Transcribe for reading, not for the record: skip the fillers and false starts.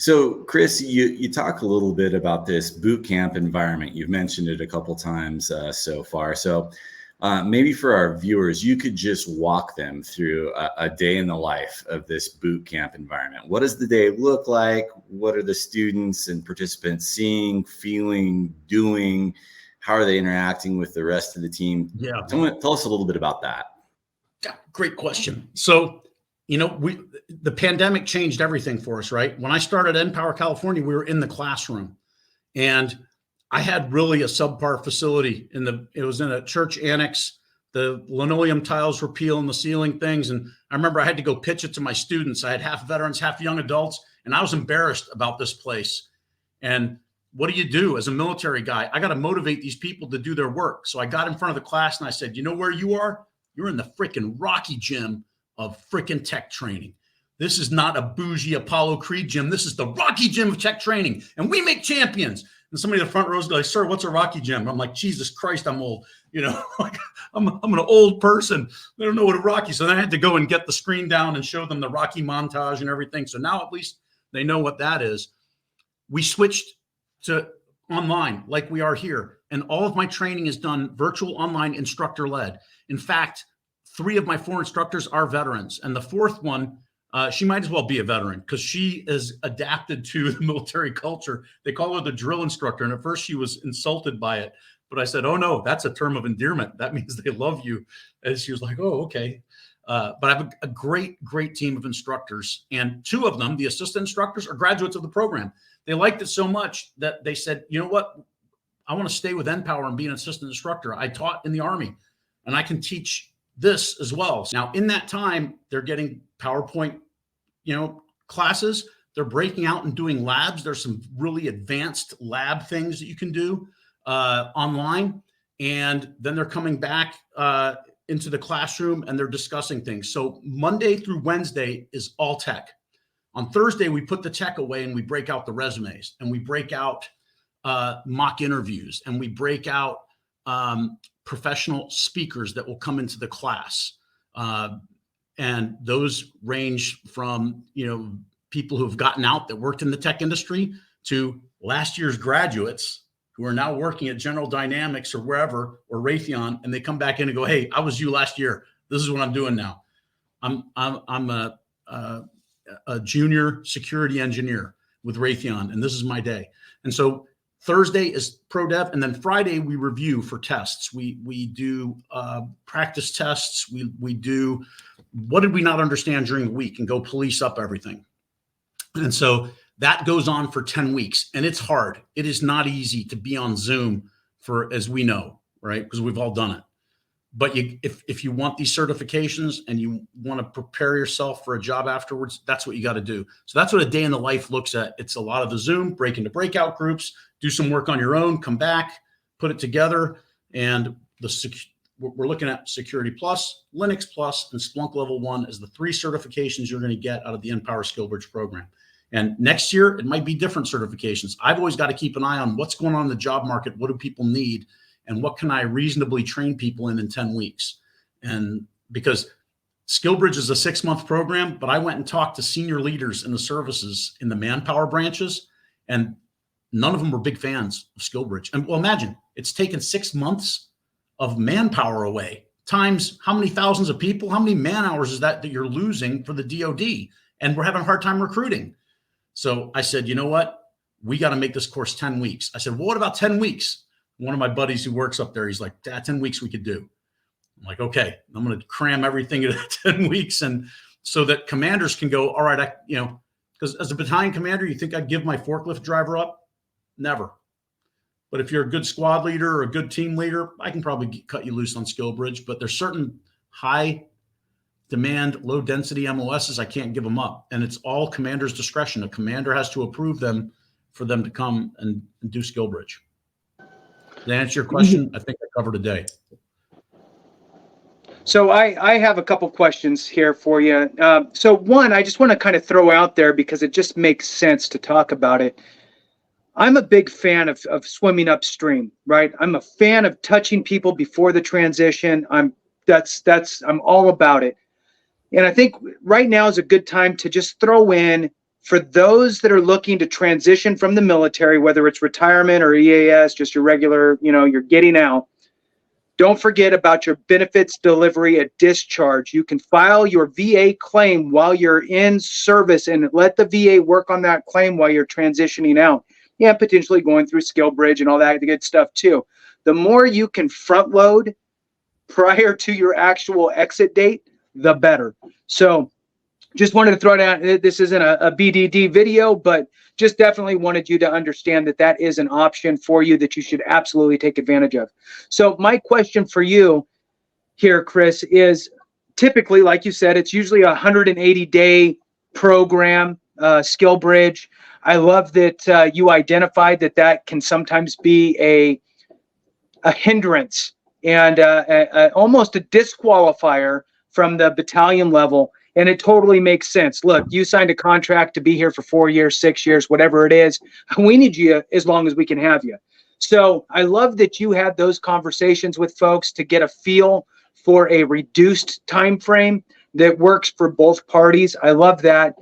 So, Chris, you talk a little bit about this boot camp environment. You've mentioned it a couple times so far. So, maybe for our viewers, you could just walk them through a day in the life of this boot camp environment. What does the day look like? What are the students and participants seeing, feeling, doing? How are they interacting with the rest of the team? Yeah. Tell us a little bit about that. Yeah, great question. So, the pandemic changed everything for us, right? When I started at Npower, California, we were in the classroom, and I had really a subpar facility it was in a church annex. The linoleum tiles were peeling the ceiling things. And I remember I had to go pitch it to my students. I had half veterans, half young adults, and I was embarrassed about this place. And what do you do as a military guy? I got to motivate these people to do their work. So I got in front of the class and I said, you know where you are? You're in the freaking Rocky gym of freaking tech training. This is not a bougie Apollo Creed gym. This is the Rocky gym of tech training, and we make champions. And somebody in the front row is like, sir, what's a Rocky gym? I'm like, Jesus Christ, I'm old. Like I'm an old person. They don't know what a Rocky. So then I had to go and get the screen down and show them the Rocky montage and everything. So now at least they know what that is. We switched to online like we are here. And all of my training is done virtual, online, instructor led. In fact, 3 of my 4 instructors are veterans. And the 4th one, she might as well be a veteran because she is adapted to the military culture. They call her the drill instructor. And at first she was insulted by it. But I said, oh, no, that's a term of endearment. That means they love you. And she was like, oh, okay. But I have a great, great team of instructors. And 2 of them, the assistant instructors, are graduates of the program. They liked it so much that they said, you know what? I want to stay with Npower and be an assistant instructor. I taught in the Army, and I can teach this as well. Now, in that time, they're getting PowerPoint, classes. They're breaking out and doing labs. There's some really advanced lab things that you can do online. And then they're coming back into the classroom and they're discussing things. So Monday through Wednesday is all tech. On Thursday, we put the tech away and we break out the resumes and we break out mock interviews and we break out professional speakers that will come into the class. And those range from, people who've gotten out that worked in the tech industry to last year's graduates who are now working at General Dynamics or wherever, or Raytheon, and they come back in and go, hey, I was you last year. This is what I'm doing now. I'm a junior security engineer with Raytheon, and this is my day. And so Thursday is pro dev, and then Friday we review for tests. We do practice tests. We do what did we not understand during the week and go police up everything. And so that goes on for 10 weeks, and it's hard. It is not easy to be on Zoom for, as we know, right? Because we've all done it. But if you want these certifications and you want to prepare yourself for a job afterwards, that's what you got to do. So that's what a day in the life looks at. It's a lot of the Zoom, break into breakout groups, do some work on your own, come back, put it together. And we're looking at Security Plus, Linux Plus, and Splunk Level 1 as the 3 certifications you're going to get out of the Npower SkillBridge program. And next year, it might be different certifications. I've always got to keep an eye on what's going on in the job market. What do people need? And what can I reasonably train people in 10 weeks? And because SkillBridge is a 6-month program, but I went and talked to senior leaders in the services in the manpower branches, and none of them were big fans of SkillBridge. And well, imagine it's taken 6 months of manpower away, times how many thousands of people, how many man hours is that you're losing for the DoD? And we're having a hard time recruiting. So I said, you know what? We got to make this course 10 weeks. I said, well, what about 10 weeks? One of my buddies who works up there, he's like, 10 weeks we could do. I'm like, okay, I'm going to cram everything into 10 weeks. And so that commanders can go, all right, because as a battalion commander, you think I'd give my forklift driver up? Never. But if you're a good squad leader or a good team leader, I can probably cut you loose on SkillBridge. But there's certain high demand, low density MOSs, I can't give them up. And it's all commander's discretion. A commander has to approve them for them to come and do SkillBridge. To answer your question, I think I covered a day. So I have a couple questions here for you. So one, I just want to kind of throw out there because it just makes sense to talk about it. I'm a big fan of swimming upstream, right? I'm a fan of touching people before the transition. I'm all about it. And I think right now is a good time to just throw in for those that are looking to transition from the military, whether it's retirement or EAS, just your regular, you're getting out, don't forget about your benefits delivery at discharge. You can file your VA claim while you're in service and let the VA work on that claim while you're transitioning out. Yeah, potentially going through Skill Bridge and all that good stuff too. The more you can front load prior to your actual exit date, the better. So just wanted to throw it out. This isn't a BDD video, but just definitely wanted you to understand that that is an option for you that you should absolutely take advantage of. So my question for you here, Chris, is typically, like you said, it's usually a 180-day program, Skill Bridge. I love that you identified that can sometimes be a hindrance and almost a disqualifier from the battalion level. And it totally makes sense. Look, you signed a contract to be here for 4 years, 6 years, whatever it is. We need you as long as we can have you. So I love that you had those conversations with folks to get a feel for a reduced time frame that works for both parties. I love that.